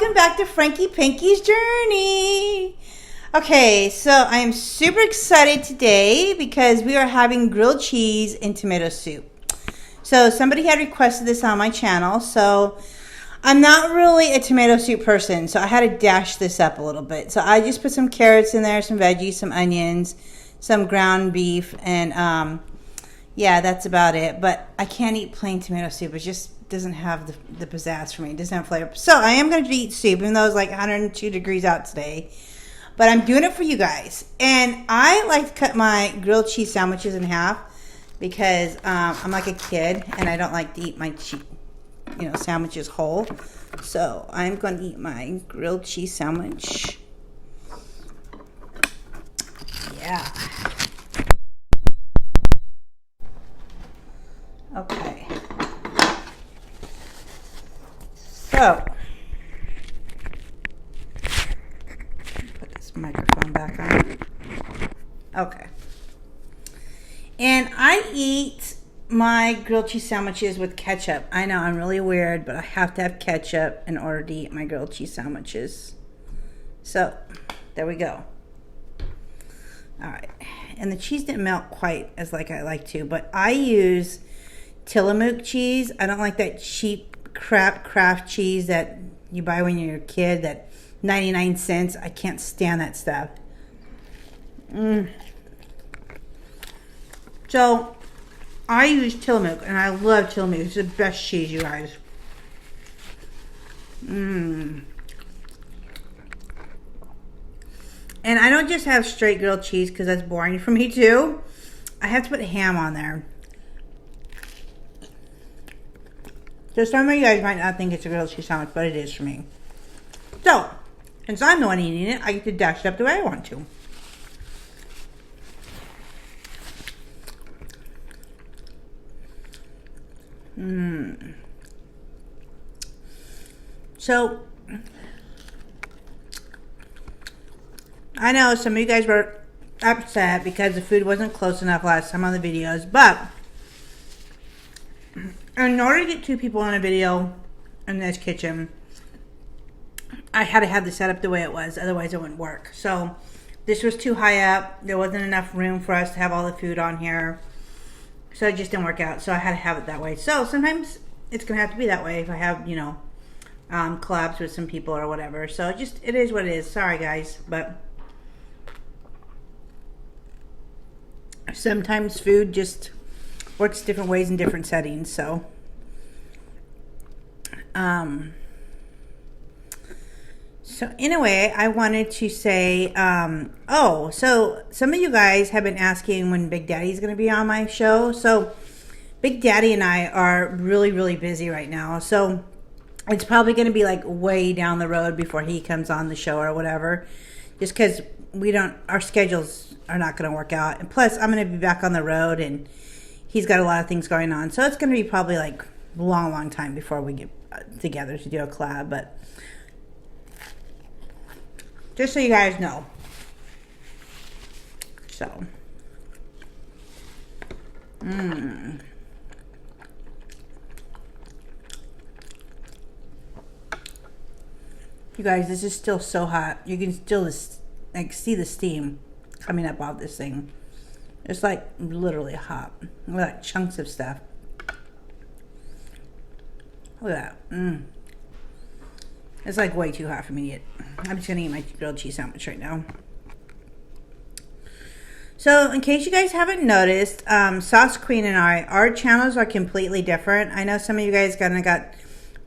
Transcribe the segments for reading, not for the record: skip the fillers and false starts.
welcome back to Frankie Pankie's Journey. Okay, so I am super excited today because we are having grilled cheese and tomato soup. So somebody had requested this on my channel, so I'm not really a tomato soup person, so I had to dash this up a little bit. So I just put some carrots in there, some veggies, some onions, some ground beef, and yeah, that's about it. But I can't eat plain tomato soup. It just doesn't have the pizzazz for me. It doesn't have flavor. So I am going to eat soup, even though it's like 102 degrees out today. But I'm doing it for you guys. And I like to cut my grilled cheese sandwiches in half because I'm like a kid and I don't like to eat my sandwiches whole. So I'm going to eat my grilled cheese sandwich. Yeah. Okay. So, put this microphone back on. Okay. And I eat my grilled cheese sandwiches with ketchup. I know, I'm really weird, but I have to have ketchup in order to eat my grilled cheese sandwiches. So, there we go. Alright. And the cheese didn't melt quite as like I like to, but I use Tillamook cheese. I don't like that cheap crap craft cheese that you buy when you're a kid, that 99 cents. I can't stand that stuff. So I use Tillamook, and I love Tillamook. It's the best cheese, you guys. And I don't just have straight grilled cheese because that's boring for me too. I have to put ham on there. So some of you guys might not think it's a grilled cheese sandwich, but it is for me. So, since I'm the one eating it, I get to dash it up the way I want to. So, I know some of you guys were upset because the food wasn't close enough last time on the videos, but in order to get 2 people in a video in this kitchen, I had to have the setup the way it was, otherwise it wouldn't work. So this was too high up. There wasn't enough room for us to have all the food on here. So it just didn't work out. So I had to have it that way. So sometimes it's going to have to be that way if I have, collabs with some people or whatever. So it is what it is. Sorry, guys. But sometimes food just works different ways in different settings. So anyway, I wanted to say, so some of you guys have been asking when Big Daddy's going to be on my show. So Big Daddy and I are really, really busy right now. So it's probably going to be like way down the road before he comes on the show or whatever, just because our schedules are not going to work out. And plus I'm going to be back on the road and he's got a lot of things going on. So it's going to be probably like a long, long time before we get together to do a collab. But just so you guys know. So. You guys, this is still so hot. You can still see the steam coming up off this thing. It's like literally hot. Look at that, chunks of stuff. Look at that. It's like way too hot for me to eat. I'm just gonna eat my grilled cheese sandwich right now. So in case you guys haven't noticed, Sauce Queen and our channels are completely different. I know some of you guys kind of got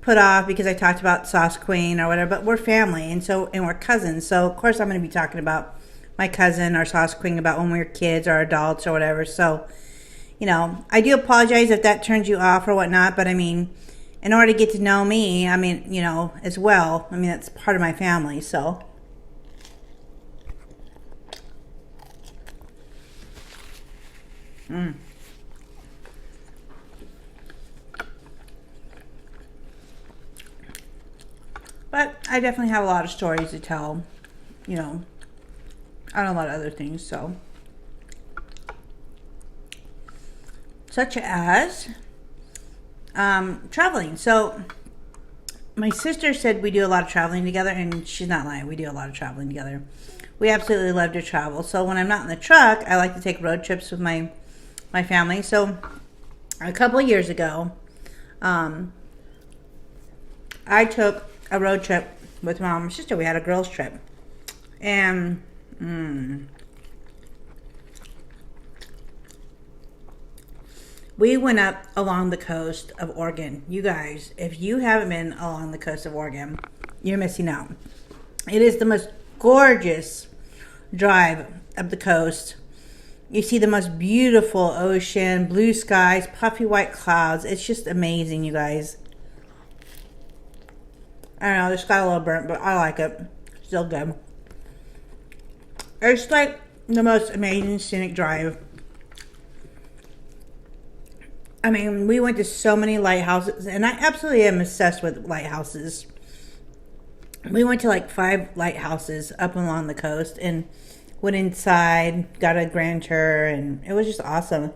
put off because I talked about Sauce Queen or whatever, but we're family and we're cousins. So of course I'm gonna be talking about my cousin or Sauce Queen about when we were kids or adults or whatever. So, I do apologize if that turns you off or whatnot, but I mean, in order to get to know me, I mean, as well, I mean, that's part of my family, so. But I definitely have a lot of stories to tell, on a lot of other things, so. Such as traveling. So my sister said we do a lot of traveling together, and she's not lying. We do a lot of traveling together. We absolutely love to travel. So when I'm not in the truck, I like to take road trips with my family. So a couple of years ago, I took a road trip with my mom and sister. We had a girls' trip. And we went up along the coast of Oregon. You guys, if you haven't been along the coast of Oregon, you're missing out. It is the most gorgeous drive up the coast. You see the most beautiful ocean, blue skies, puffy white clouds. It's just amazing, you guys. I don't know, this got a little burnt, but I like it. Still good. It's like the most amazing scenic drive. I mean, we went to so many lighthouses, and I absolutely am obsessed with lighthouses. We went to like 5 lighthouses up along the coast and went inside, got a grand tour, and it was just awesome.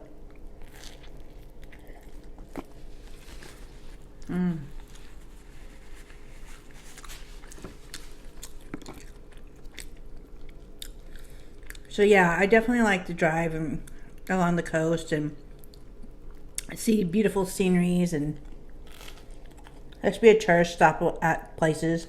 So yeah, I definitely like to drive along the coast and see beautiful sceneries, and let's be a tourist stop at places.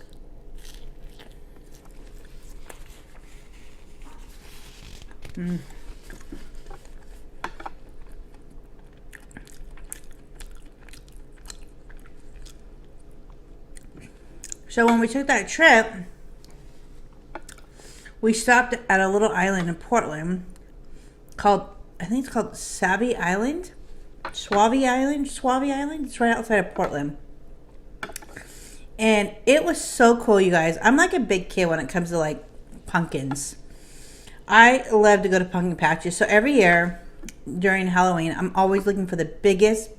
So when we took that trip, we stopped at a little island in Portland called, I think it's called Suave Island. It's right outside of Portland. And it was so cool, you guys. I'm like a big kid when it comes to like pumpkins. I love to go to pumpkin patches. So every year during Halloween, I'm always looking for the biggest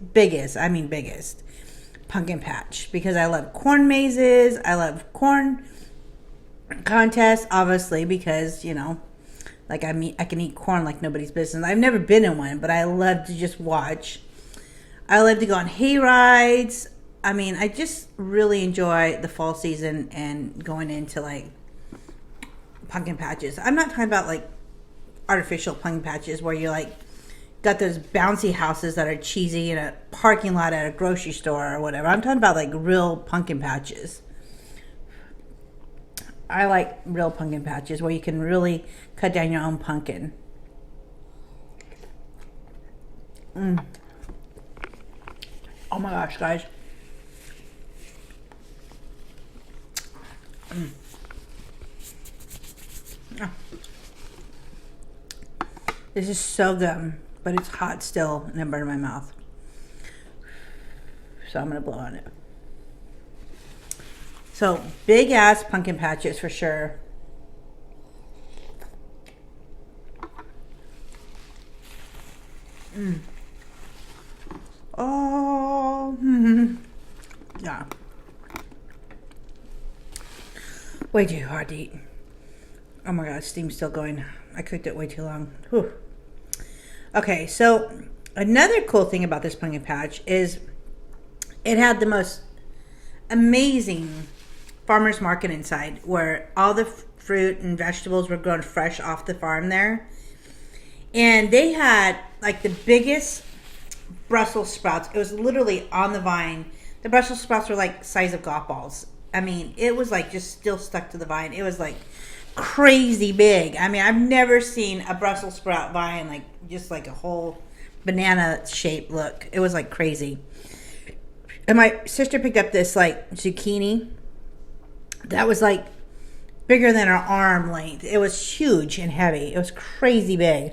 pumpkin patch, because I love corn mazes. I love corn contests, obviously, because, you know, like I can eat corn like nobody's business. I've never been in one, but I love to just watch. I love to go on hay rides. I mean, I just really enjoy the fall season and going into like pumpkin patches. I'm not talking about like artificial pumpkin patches where you're like got those bouncy houses that are cheesy in a parking lot at a grocery store or whatever. I'm talking about like real pumpkin patches. I like real pumpkin patches where you can really cut down your own pumpkin. Oh my gosh, guys. This is so good, but it's hot still and it burned my mouth. So I'm gonna blow on it. So big ass pumpkin patches for sure. Oh, yeah. Way too hard to eat. Oh my god, steam's still going. I cooked it way too long. Whew. Okay, so another cool thing about this pumpkin patch is it had the most amazing farmer's market inside, where all the fruit and vegetables were grown fresh off the farm there. And they had like the biggest Brussels sprouts. It was literally on the vine. The Brussels sprouts were like size of golf balls. I mean, it was like just still stuck to the vine. It was like crazy big. I mean, I've never seen a Brussels sprout vine like just like a whole banana shaped look. It was like crazy. And my sister picked up this like zucchini that was like bigger than her arm length. It was huge and heavy. It was crazy big.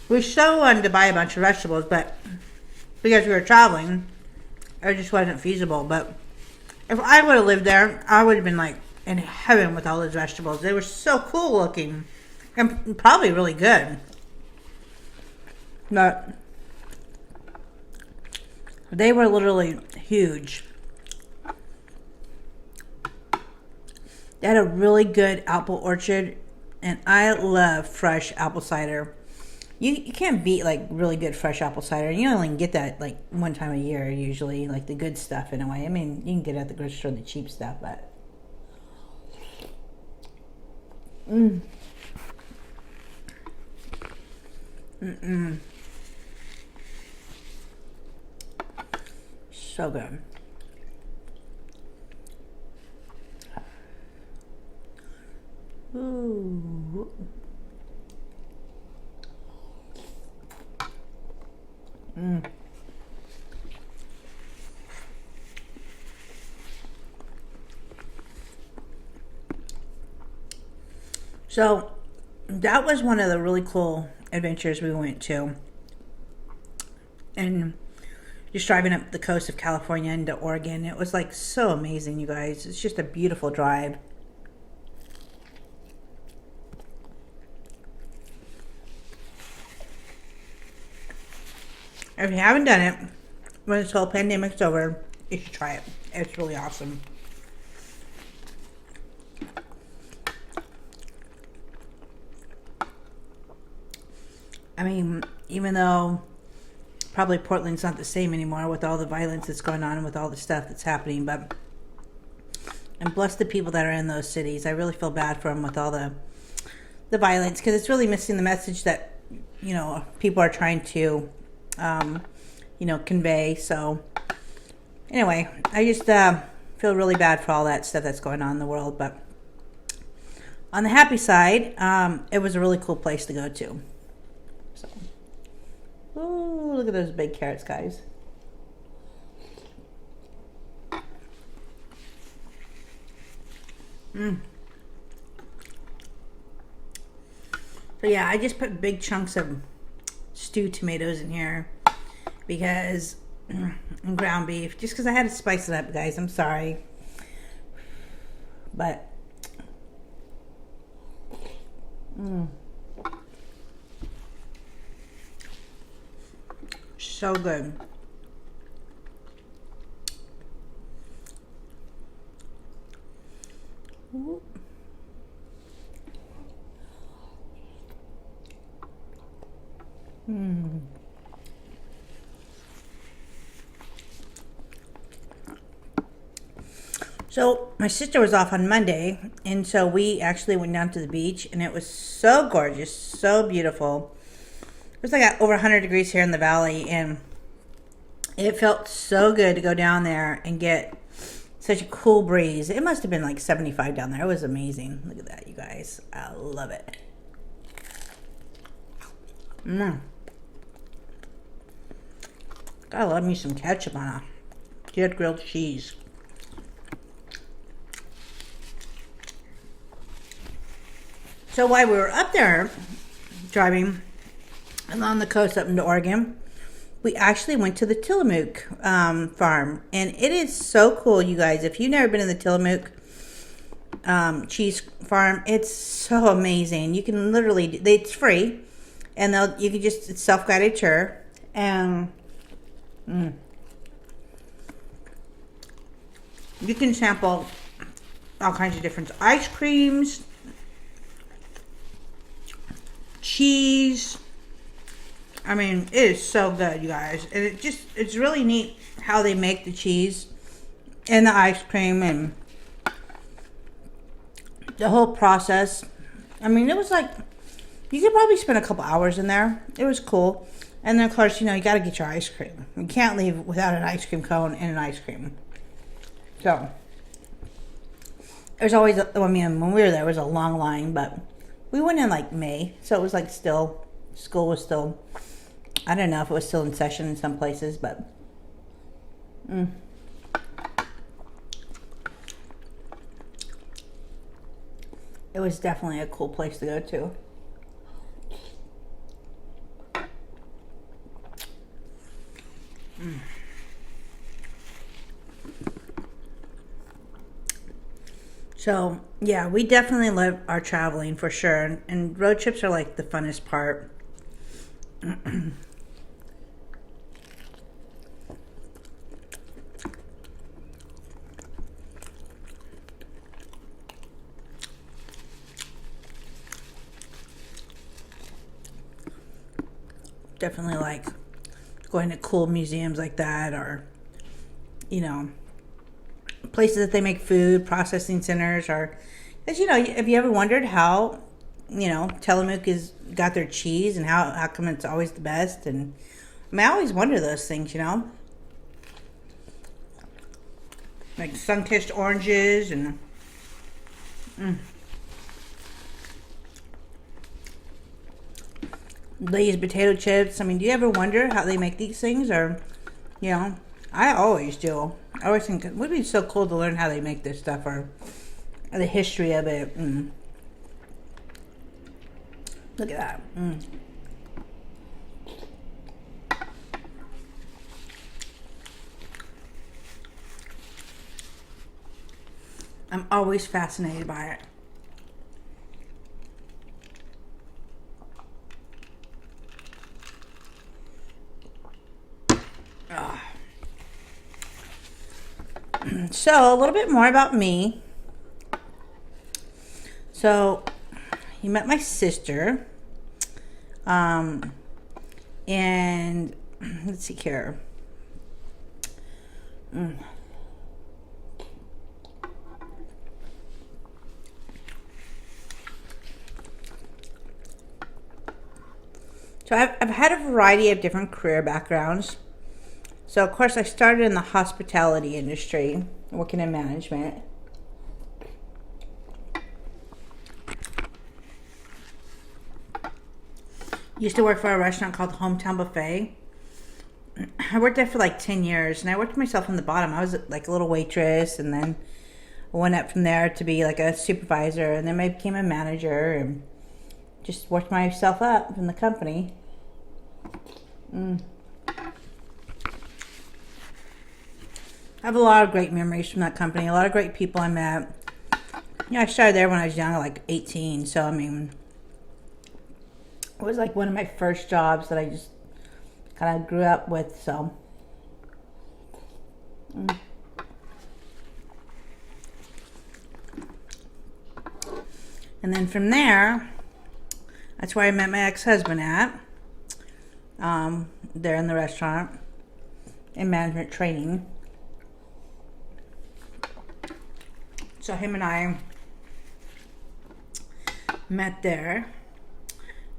We so wanted to buy a bunch of vegetables, but because we were traveling, it just wasn't feasible. But if I would have lived there, I would have been like in heaven with all those vegetables. They were so cool looking and probably really good. But they were literally huge. They had a really good apple orchard, and I love fresh apple cider. You can't beat like really good fresh apple cider. You only can get that like one time a year usually, like the good stuff in a way. I mean, you can get it at the grocery store the cheap stuff, but so good. Ooh. So that was one of the really cool adventures we went to. And just driving up the coast of California into Oregon, it was like so amazing, you guys. It's just a beautiful drive. If you haven't done it, when this whole pandemic's over, you should try it. It's really awesome. I mean, even though probably Portland's not the same anymore with all the violence that's going on and with all the stuff that's happening, but and bless the people that are in those cities. I really feel bad for them with all the violence, because it's really missing the message that, you know, people are trying to you know, convey. So anyway, I just feel really bad for all that stuff that's going on in the world. But on the happy side, it was a really cool place to go to. So, ooh, look at those big carrots, guys. So yeah, I just put big chunks of stewed tomatoes in here because and ground beef, just because I had to spice it up, guys. I'm sorry, but so good. Ooh. So my sister was off on Monday, and so we actually went down to the beach, and it was so gorgeous, so beautiful. It was like over 100 degrees here in the valley, and it felt so good to go down there and get such a cool breeze. It must have been like 75 down there. It was amazing. Look at that, you guys. I love it. Gotta love me some ketchup on a good grilled cheese. So while we were up there driving along the coast up into Oregon, we actually went to the Tillamook Farm. And it is so cool, you guys. If you've never been in the Tillamook cheese farm, it's so amazing. You can literally, it's free. And you can just, it's self-guided tour. And you can sample all kinds of different ice creams, cheese. I mean, it is so good, you guys. And it's really neat how they make the cheese and the ice cream and the whole process. I mean, it was like, you could probably spend a couple hours in there. It was cool. And then, of course, you know, you got to get your ice cream. You can't leave without an ice cream cone and an ice cream. So, there's always, I mean, when we were there, it was a long line, but we went in like May. So it was like still, school was still, I don't know if it was still in session in some places, but it was definitely a cool place to go to. So, yeah, we definitely love our traveling for sure. And road trips are like the funnest part. definitely like going to cool museums like that, or, you know, places that they make food, processing centers, or, because, you know, have you ever wondered how, you know, Tillamook is got their cheese and how come it's always the best? And I mean, I always wonder those things, you know, like sun-kissed oranges and Lay's potato chips. I mean, do you ever wonder how they make these things? Or, you know, I always do. I always think it would be so cool to learn how they make this stuff, or the history of it. Look at that. I'm always fascinated by it. So, a little bit more about me. So, you met my sister. And let's see here. So I've had a variety of different career backgrounds. So of course I started in the hospitality industry, working in management. Used to work for a restaurant called Hometown Buffet. I worked there for like 10 years, and I worked myself from the bottom. I was like a little waitress, and then I went up from there to be like a supervisor, and then I became a manager, and just worked myself up in the company. I have a lot of great memories from that company. A lot of great people I met. You know, I started there when I was young, like 18. So, I mean, it was like one of my first jobs that I just kind of grew up with. So, and then from there, that's where I met my ex-husband at. There in the restaurant, in management training. So him and I met there.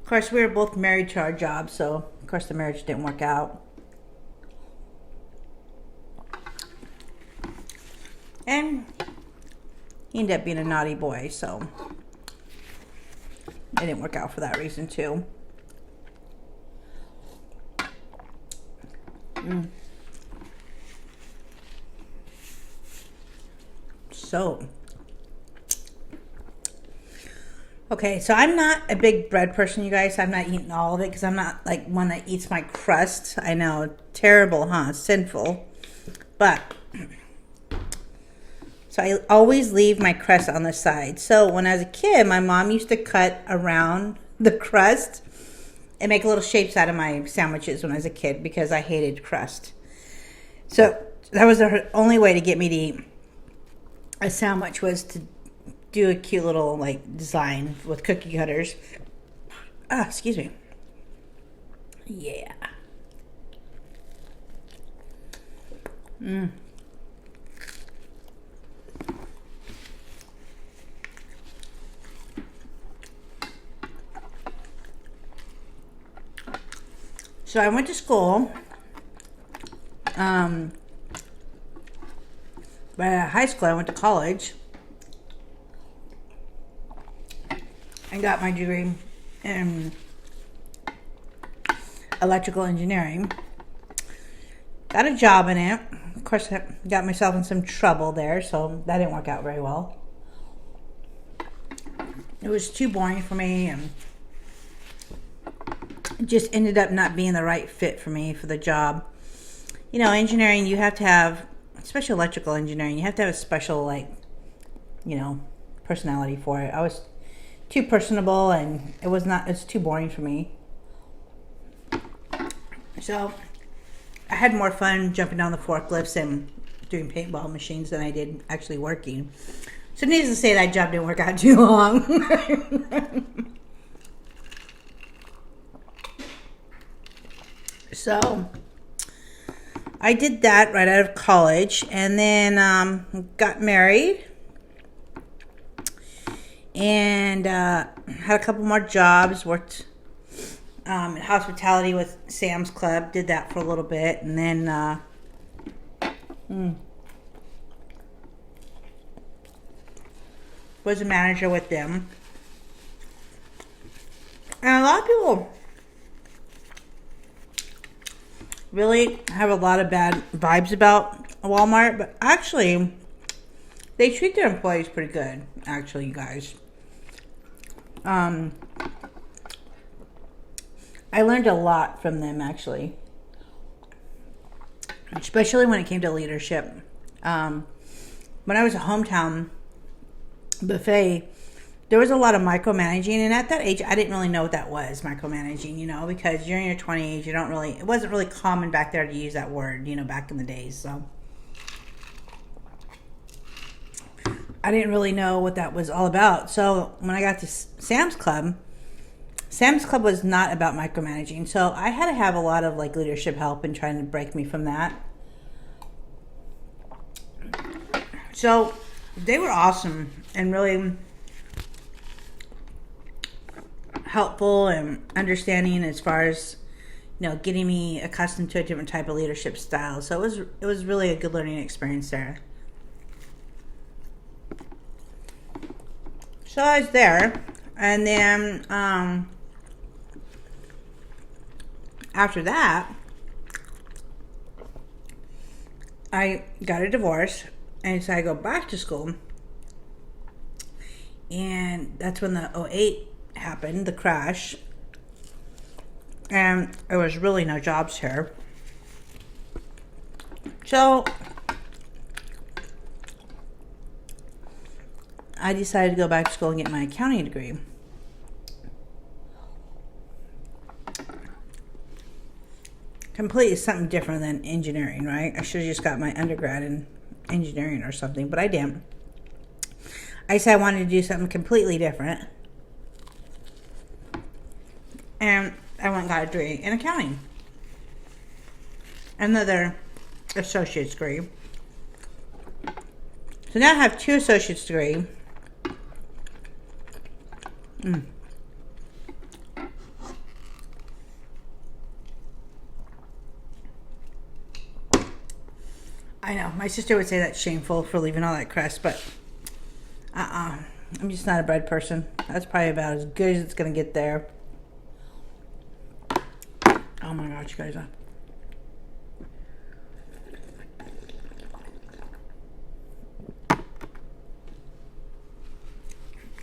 Of course, we were both married to our jobs, so of course the marriage didn't work out. And he ended up being a naughty boy, so it didn't work out for that reason too. So, okay, so I'm not a big bread person, you guys. I'm not eating all of it because I'm not like one that eats my crust. I know, terrible, huh? Sinful. But, so I always leave my crust on the side. So when I was a kid, my mom used to cut around the crust and make little shapes out of my sandwiches when I was a kid because I hated crust. So that was the only way to get me to eat a sandwich, was to do a cute little like design with cookie cutters. Excuse me. Yeah. So I went to school. High school, I went to college and got my degree in electrical engineering. Got a job in it. Of course, I got myself in some trouble there, so that didn't work out very well. It was too boring for me, and it just ended up not being the right fit for me for the job. You know, engineering, you have to have, especially electrical engineering, you have to have a special, like, you know, personality for it. I was too personable, and it's too boring for me. So I had more fun jumping down the forklifts and doing paintball machines than I did actually working. So needless to say, that job didn't work out too long. So I did that right out of college, and then got married, and had a couple more jobs. Worked in hospitality with Sam's Club. Did that for a little bit, and then was a manager with them. And a lot of people really have a lot of bad vibes about Walmart, but actually, they treat their employees pretty good, actually, you guys. I learned a lot from them, actually. Especially when it came to leadership. When I was a hometown buffet, there was a lot of micromanaging, and at that age, I didn't really know what that was, micromanaging, you know, because you're in your 20s, you don't really, it wasn't really common back there to use that word, you know, back in the days, so. I didn't really know what that was all about. So when I got to Sam's Club was not about micromanaging, so I had to have a lot of like leadership help in trying to break me from that. So they were awesome and really helpful and understanding as far as, you know, getting me accustomed to a different type of leadership style. So it was really a good learning experience there. So I was there, and then after that, I got a divorce, and so I go back to school, and that's when the '08 happened, the crash, and there was really no jobs here. So I decided to go back to school and get my accounting degree. Completely something different than engineering, right? I should have just got my undergrad in engineering or something, but I didn't. I said I wanted to do something completely different. And I went and got a degree in accounting. Another associate's degree. So now I have 2 associate's degrees. I know, my sister would say that's shameful for leaving all that crust, but I'm just not a bread person. That's probably about as good as it's gonna get there. Oh my gosh, you guys.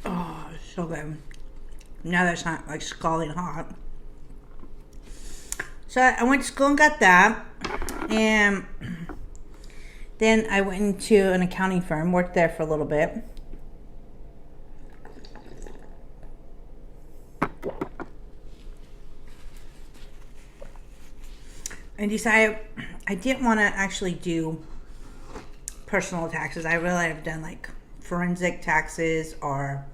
Oh, so good. Now that's not like scalding hot. So I went to school and got that, and then I went into an accounting firm, worked there for a little bit. And decided I didn't want to actually do personal taxes. I really have done like forensic taxes or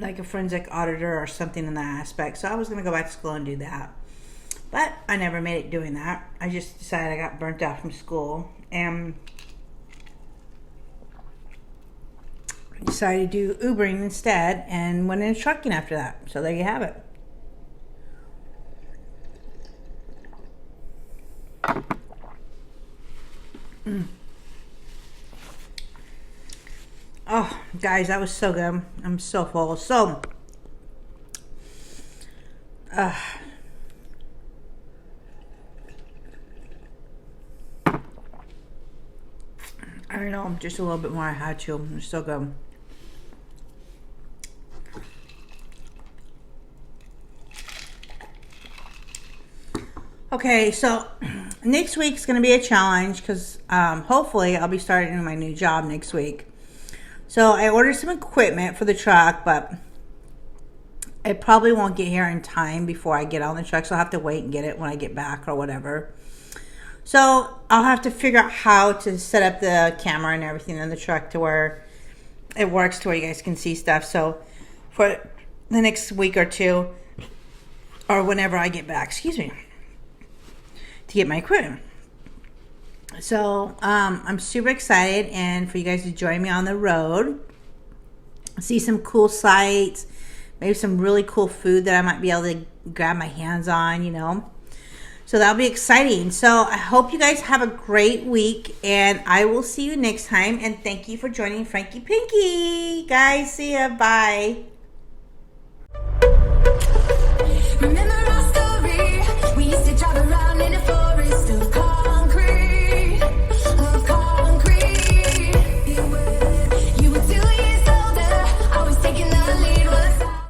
like a forensic auditor or something in that aspect. So I was going to go back to school and do that. But I never made it doing that. I just decided I got burnt out from school and decided to do Ubering instead and went into trucking after that. So there you have it. Oh, guys, that was so good. I'm so full. So, I don't know, just a little bit more I had to. It's so good. Okay, so next week's going to be a challenge because hopefully I'll be starting my new job next week. So I ordered some equipment for the truck, but it probably won't get here in time before I get on the truck, so I'll have to wait and get it when I get back or whatever. So I'll have to figure out how to set up the camera and everything in the truck to where it works to where you guys can see stuff. So for the next week or two, or whenever I get back, excuse me. to get my equipment. So I'm super excited and for you guys to join me on the road, see some cool sights, maybe some really cool food that I might be able to grab my hands on, you know. So that'll be exciting. So I hope you guys have a great week, and I will see you next time. And thank you for joining Frankie Pankie. Guys, see ya. Bye.